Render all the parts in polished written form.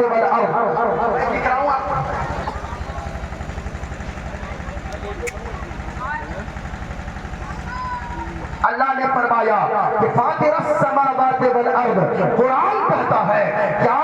السماوات والارض. میں لکھ رہا ہوں آپ کو. اللہ نے فرمایا کہ فاطر السماوات والارض. قرآن کہتا ہے کیا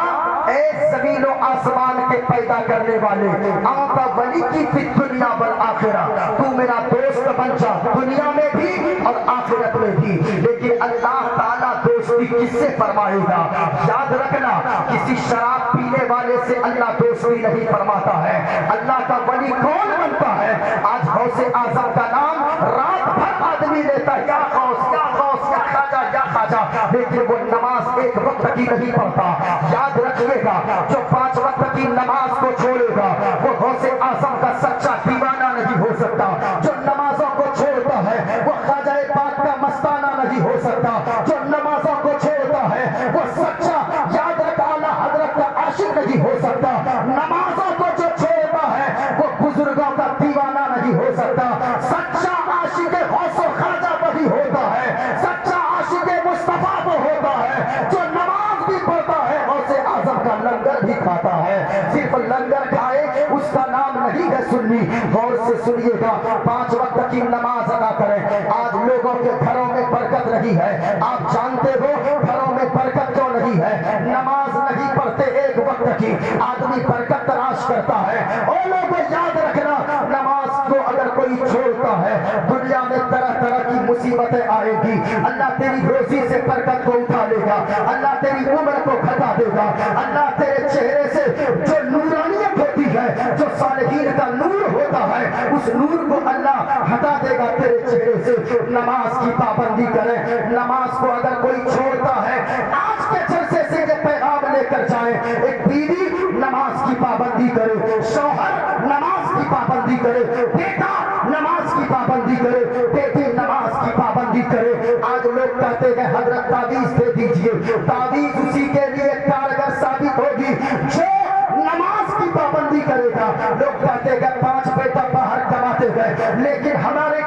اے زمین و آسمان کے پیدا کرنے والے، انت ولی کی فی الدنیا والآخرہ، تو میرا دوست بن جا دنیا میں بھی اور آخرت میں بھی. لیکن اللہ تعالیٰ دوستی کس سے فرمائے گا؟ یاد رکھنا، کسی شراب پینے والے سے اللہ دوستی نہیں فرماتا ہے. اللہ کا ولی کون بنتا ہے؟ آج غوث اعظم کا نام رات بھر آدمی لیتا ہے، یا غوث یا غوث یا خواجہ یا خواجہ، لیکن وہ نماز ایک وقت کی نہیں پڑھتا. یاد رکھیے گا، جو 5 وقت کی نماز کو چھوڑے گا وہ غوث اعظم کا سچا دیوانہ نہیں ہو سکتا. جو نمازوں کو چھوڑتا ہے وہ خواجہ پاک کا مستانہ نہیں ہو سکتا. جو نمازوں کو چھوڑتا ہے وہ سچا یاد رکھ اعلیٰ حضرت کا عاشق نہیں ہو سکتا. نمازوں کو جو چھوڑتا ہے وہ بزرگوں کا دیوانہ نہیں ہو سکتا. سچا عاشق غوث و خواجہ وہی ہوتا ہے، سچا عاشق مصطفیٰ وہ ہوتا ہے جو نماز بھی پڑھتا ہے، غوث اعظم کا لنگر بھی کھاتا ہے. صرف لنگر کھائے اس کا نام نہیں ہے سنی. غور سے سنیے گا، 5 وقت کی نماز ادا کریں. آج لوگوں کے گھروں میں برکت نہیں ہے. آپ جانتے ہو گھروں میں برکت کیوں نہیں ہے؟ نماز نہیں پڑھتے ایک وقت کی، آدمی برکت تلاش کرتا ہے. اور لوگوں یاد رکھنا، نماز کو اگر کوئی چھوڑتا ہے دنیا میں طرح طرح کی مصیبتیں آئے گی. اللہ تیری روزی سے برکت کو اٹھا لے گا، اللہ تیری عمر کو گھٹا دے گا، اللہ تیرے چہرے سے جو نورانیت ہوتی ہے، جو صالحین کا نور ہوتا ہے، اس نور کو اللہ ہٹا دے گا تیرے چہرے سے. نماز کی پابندی کریں. نماز کو اگر کوئی چھوڑتا ہے، آج کے جلسے سے یہ پیغام لے کر جائیں، ایک بیوی نماز کی پابندی کرے، شوہر نماز کی پابندی کرے، بیٹا نماز کی پابندی کرے، بیٹی نماز کی پابندی کرے. آج لوگ کہتے ہیں حضرت تعویذ دے دیجئے. تعویذ اسی کے لیے کارگر ثابت ہوگی جو نماز کی پابندی کرے گا. لوگ کہتے ہیں 5 بیٹا باہر کماتے ہیں لیکن ہمارے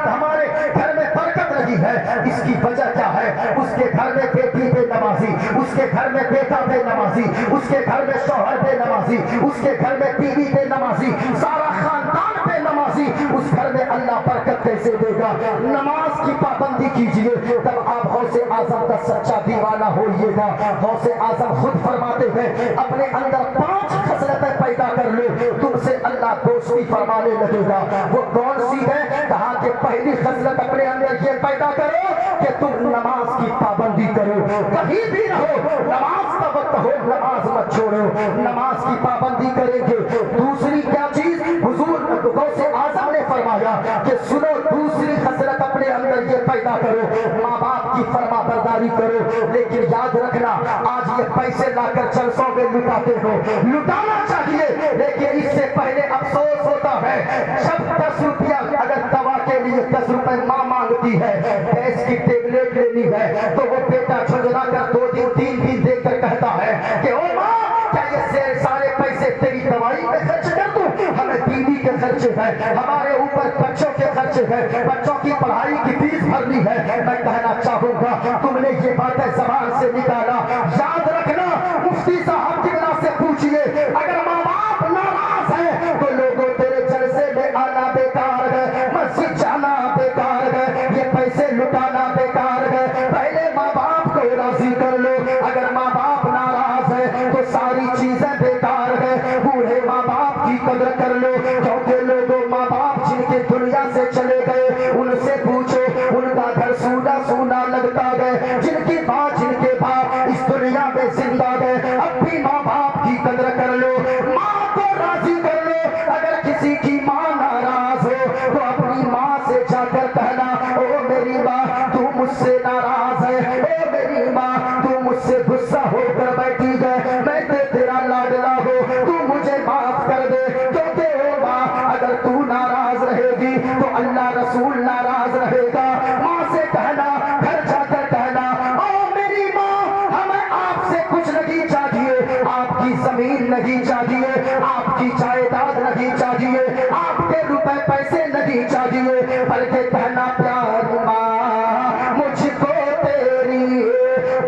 گھر میں برکت نہیں ہے. اس کی وجہ کیا ہے؟ اس کے گھر میں بیٹی بے نمازی، اس کے گھر میں بیٹا بے نمازی، اس کے گھر میں شوہر بے نمازی، اس کے گھر میں بیوی بے نمازی، سارا خاندان بے نمازی. اس گھر میں اللہ برکت کیسے دے گا؟ نماز کی پابندی کیجئے، تب آپ غوث اعظم کا سچا دیوانہ ہوئیے گا. غوث اعظم خود فرماتے ہیں اپنے اندر 5 خصلتیں پیدا کر لو، تم سے اللہ دوستی فرمانے لگے گا. وہ کون سی ہے؟ کہا کہ پہلی خصلت اپنے اندر یہ پیدا کرو کہ تم نماز کی پابندی کرو. کہیں بھی رہو، نماز کا وقت ہو نماز مت چھوڑو. نماز کی پابندی کریں گے. دوسری کیا چیز؟ حضور غوث اعظم نے فرمایا کہ سنو، دوسری خصلت اپنے اندر یہ پیدا کرو، ماں باپ کی فرما برداری کرو. لیکن یاد رکھنا، آج یہ پیسے لا کر جلسوں میں لٹاتے ہو، لٹانا چاہیے لیکن اس سے پہلے افسوس ہوتا ہے جب 10 روپیہ اگر دوا کے لیے 10 روپے ماں مانگتی ہے، گیس کی ٹیبلیٹ لینی ہے تو وہ بیٹا جھنجھلا کر 2 دن 3 دن دیکھ کر کہتا ہے کہ او ماں کیا یہ سارے پیسے تیری دوائی پہ خرچ کر دوں؟ ہمیں بیوی کے خرچے ہیں، ہمارے اوپر بچوں کے خرچے ہیں، بچوں کی پڑھائی کی فیس بھرنی ہے. میں کہنا چاہوں گا تم نے یہ باتیں زبان سے نکالا، یاد رکھنا مفتی صاحب کی بنا سے پوچھئے اگر ماں باپ ناراض ہیں تو لوگوں تیرے جلسے میں آنا بیکار ہے، مسجد جانا بیکار ہے، یہ پیسے لٹانا بیکار ہے. پہلے ماں باپ کو راضی کر لو. اگر ماں باپ ناراض ہیں تو ساری چیزیں بیکار ہیں. بوڑھے ماں باپ کی قدر کر لو، کیونکہ لوگوں ماں باپ جن کے دنیا سے چلے گئے ان سے پوچھو، ان کا گھر سونا سونا لگتا گئے. جن کی ماں جن کے باپ اس دنیا میں زندہ گئے، اب بھی ماں باپ کی قدر کر لو، ماں کو راضی کر لو. اگر کسی کی ماں ناراض ہو تو اپنی ماں سے جا کر کہنا او میری ماں تو مجھ سے ناراض ہے، او میری ماں تو مجھ سے غصہ ہو کر بیٹھی ہے، میں تیرا لاڈلا ہو، تو مجھے معاف کر دے. کیونکہ او ماں اگر تو ناراض رہے گی تو اللہ رسول ناراض رہے گا. ماں سے کہنا، گھر جا کر کہنا او میری ماں ہمیں آپ سے کچھ نہیں چاہیے، آپ کی زمین نہیں چاہیے، آپ کی جائیداد نہیں چاہیے، آپ کے روپے پیسے نہیں چاہیے، بلکہ کہنا پیاری ماں مجھ کو تیری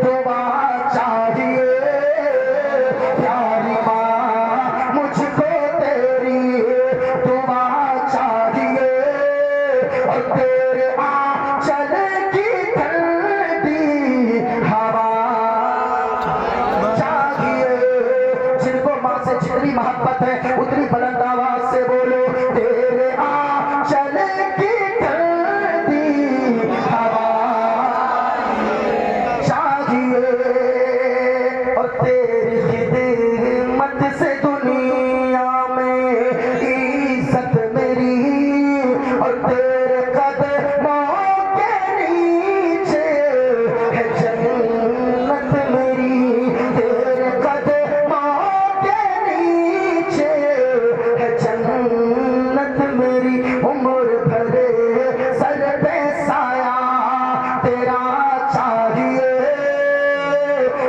دعا چاہیے، پیاری ماں محبت ہے اتنی بلند آواز سے بولو تیرے آنچل کی ٹھنڈی ہوا چاہیے اور تیری خدمت سے دنیا میں عزت میری اور تیرے قدموں کے نیچے ہے جنت میری تیرے قدموں کے نیچے ہے جنت میری عمر بھرے سر پہ سایہ تیرا چاہیے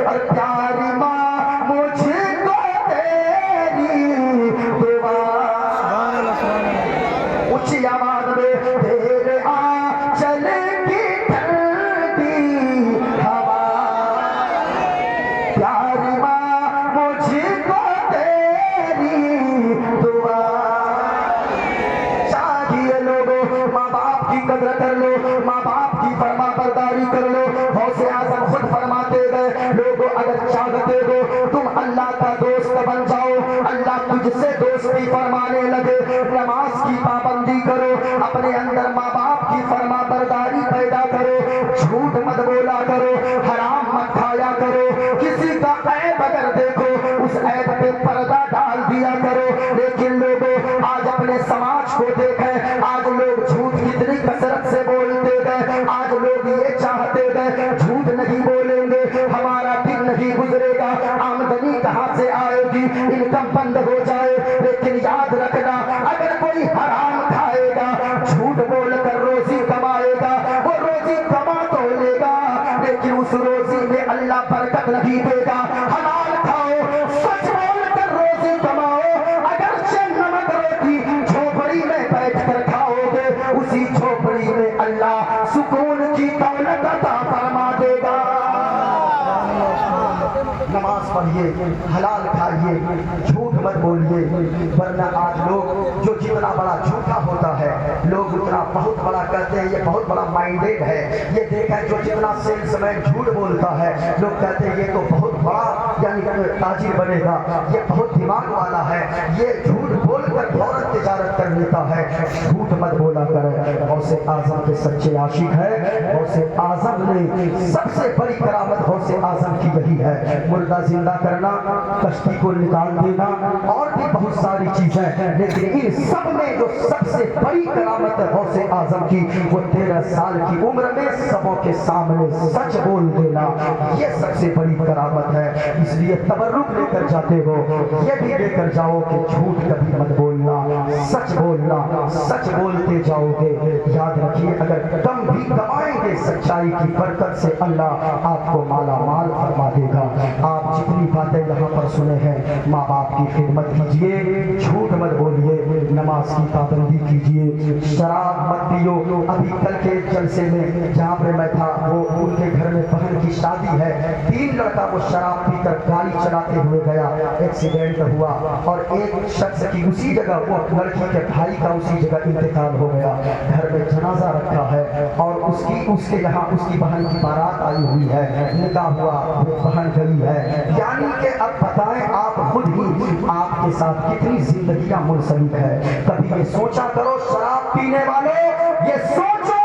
اور پیاری ماں مجھ کو تیری دعا اونچی آواز میں تیرے آنچل کی ٹھنڈی ہوا پیاری ماں مجھ کو تیری دعا چاہیے لوگوں ماں باپ کی قدر کر لو ماں باپ کی فرما برداری کر لو غوث اعظم خود فرماتے گئے لوگوں اگر چاہتے ہو تم اللہ کا دوست بن جاؤ اللہ تجھ سے دوستی فرمانے لگے نماز کی پابندی کرو اپنے اندر ماں باپ کی فرما برداری پیدا کرو جھوٹ مت بولا کرو حرام مت کھایا کرو کسی کا عیب اگر دیکھو اس عیب پہ پردہ ڈال دیا کرو لیکن لوگوں آج اپنے سماج کو دیکھیں آج لوگ جھوٹ کتنی کثرت سے بولتے گئے آج لوگ یہ چاہتے گئے جھوٹ نہیں بولیں گے ہمارا دن نہیں گزرے گا آمدنی کہاں سے آئے گی انکم بند ہو جائے لیکن یاد رکھنا اگر کوئی حرام کھائے گا جھوٹ بول کر روزی کمائے گا وہ روزی کما تو لے گا لیکن اس روزی میں اللہ برکت نہیں دے گا حلال کھاؤ سچ بول کر روزی کماؤ اگرچہ نمک روٹی جھوپڑی میں بیٹھ کر کھاؤ گے اسی جھوپڑی میں اللہ سکون کی دولت عطا فرما دے گا نماز پڑھیے حلال کھائیے جھوٹ مت بولیے ورنہ آج لوگ جو جتنا بڑا جھوٹا ہوتا ہے لوگ اتنا بہت بڑا کہتے ہیں یہ بہت بڑا مائنڈیڈ ہے یہ دیکھیں جو جتنا سیلس مین جھوٹ بولتا ہے لوگ کہتے ہیں یہ تو بہت بڑا یعنی تاجر بنے گا یہ بہت دماغ والا ہے یہ جھوٹ بول کر فوراً تجارت کر لیتا ہے جھوٹ مت بولا کرے غوث اعظم کے سچے عاشق ہے غوث اعظم نے سب سے بڑی کرامت غوث اعظم کی یہی ہے مردہ زندہ کرنا کشتی کو نکال دینا اور بھی بہت ساری چیزیں لیکن ان سب میں جو سب سے بڑی کرامت ہے غوث اعظم کی وہ 13 سال کی عمر میں سبوں کے سامنے سچ بول دینا یہ سب سے بڑی کرامت ہے اس لیے تبرک لے کر جاتے ہو یہ بھی لے کر جاؤ کہ جھوٹ کبھی مت بولنا سچ بولنا سچ بولتے جاؤ گے یاد رکھیے اگر کم بھی کمائیں گے سچائی کی برکت سے اللہ آپ کو مالا مال فرما دے گا آپ جتنی باتیں یہاں پر سنے ہیں ماں باپ کی خدمت کیجئے جھوٹ مت بولیے نماز کی پابندی کیجئے شراب مت پیو ابھی کل کے جلسے میں جہاں پہ میں تھا وہ ان کے گھر میں بہن کی شادی ہے 3 لڑکا وہ شراب پی کر گاڑی چلاتے ہوئے گیا ایکسیڈنٹ ہوا اور ایک شخص کی اسی جگہ وہ لڑکی کے بھائی کا اسی جگہ انتقال ہو گیا گھر میں جنازہ رکھا ہے اور اس کے یہاں اس کی بہن کی بارات آئی ہوئی ہے نکاح ہوا وہ بہن گئی ہے یعنی کہ اب بتائیں آپ خود ہی آپ کے ساتھ کتنی زندگیاں منسلک ہے کبھی یہ سوچا کرو شراب پینے والوں یہ سوچو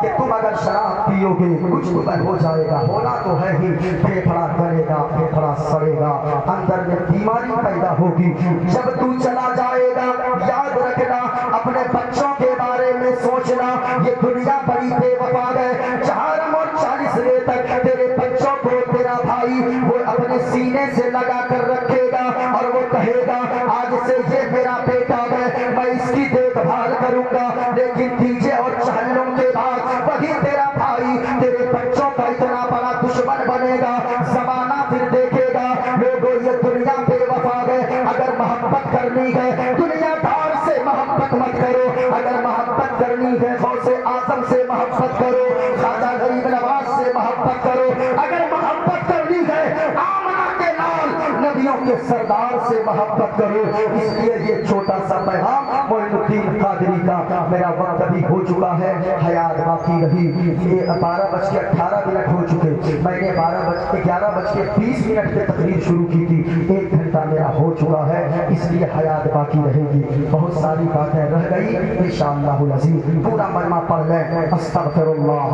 کہ تم اگر شراب پیو گے کچھ تمہیں ہو جائے گا ہونا تو ہے ہی پھیپھڑا کرے گا پھیپھڑا سڑے گا اندر میں بیماری پیدا ہوگی جب تو چلا جائے گا یاد رکھنا اپنے بچوں کے بارے میں سوچنا یہ دنیا بڑی بے وفا ہے 4 اور 40 لے تک تیرے بچوں کو تیرا بھائی وہ اپنے سینے سے لگا کر رکھے گا اور وہ کہے گا آج سے یہ میرا بیٹا ہے میں اس کی دیکھ بھال کروں گا لیکن دیجے اور چہلوں کے بعد وہی تیرا بھائی تیرے بچوں کا اتنا بڑا دشمن بنے گا زمانہ پھر دیکھے گا لوگوں یہ دنیا بے وفا ہے اگر محبت کرنی ہے دنیا دار سے محبت مت کرو اگر محبت کرنی ہے غوث اعظم سے محبت کرو خواجہ غریب نواز سے محبت کرو اگر محبت کرنی ہے آمنہ کے لال نبیوں کے سردار سے محبت کرو اس لیے یہ چھوٹا سا پیغام معین الدین قادری کا میرا وقت ابھی ہو چکا ہے حیات باقی رہی یہ 12:18 ہو چکے میں نے 11:20 پہ تقریر شروع کی تھی 1 گھنٹہ میرا ہو چکا ہے اس لیے حیات باقی رہے گی. بہت ساری باتیں رہ گئی انشاءاللہ العزیز. پورا کلمہ پڑھ لیں. استغفر اللہ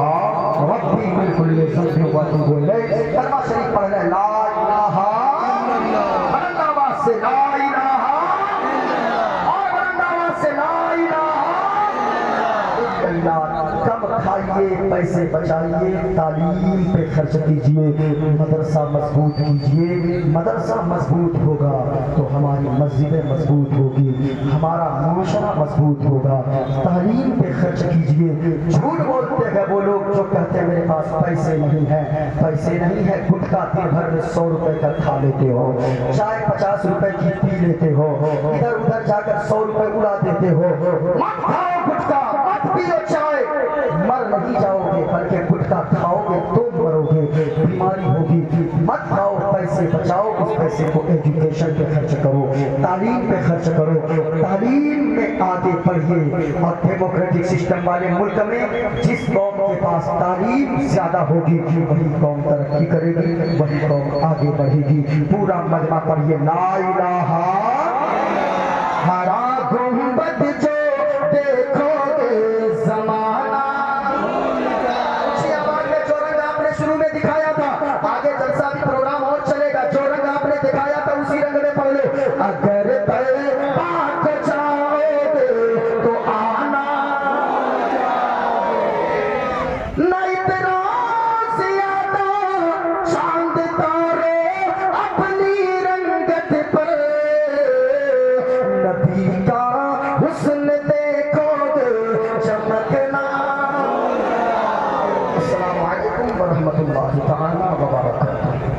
ربی من کل ذنب واتوب الیہ. کلمہ شریف پڑھ لیں. لا الہ بلند آواز سے لا الہ، اور بلند آواز سے لا الہ الا اللہ. کم کھائیے، پیسے بچائیے، تعلیم پہ خرچ کیجئے، مدرسہ مضبوط کیجئے. مدرسہ مضبوط ہوگا تو ہماری مسجدیں مضبوط ہوگی، ہمارا معاشرہ مضبوط ہوگا. تعلیم پہ خرچ کیجئے. جھوٹ بولتے ہیں وہ لوگ جو کہتے ہیں میرے پاس پیسے نہیں ہیں. پیسے نہیں ہے، گٹکا دن بھر میں 100 روپے کا کھا لیتے ہو، چائے 50 روپے کی پی لیتے ہو، ادھر ادھر جا کر 100 روپے اڑا دیتے ہو. مت کھاؤ گٹکا، مت پیو چائے، مر نہیں جاؤ گے بلکہ گٹکا کھاؤ گے تو مرو گے، بیماری ہوگی. مت کھاؤ، پیسے بچاؤ، اس پیسے کو ایجوکیشن پہ خرچ کرو، تعلیم پہ خرچ کرو. تعلیم میں آگے بڑھیے. اور ڈیموکریٹک سسٹم والے ملک میں جس قوم کے پاس تعلیم زیادہ ہوگی وہی قوم ترقی کرے گی، وہی قوم آگے بڑھے گی. پورا مجمع پڑھیے. لا الہ ہرا گنبد جو دیکھو گے زمانہ. اچھی آواز میں جو رنگ آپ نے شروع میں دکھایا تھا، آگے جلسہ بھی پروگرام اور چلے گا. جو رنگ آپ نے دکھایا تھا اسی رنگ میں پڑھ لو. اگر پاک چاہو گے تو آنا، نہ اتنا زیادہ چاند تارے اپنی رنگت پر، نبی کا حسن دیکھو گے چمکنا. السلام علیکم ورحمۃ اللہ تعالی وبرکاتہ.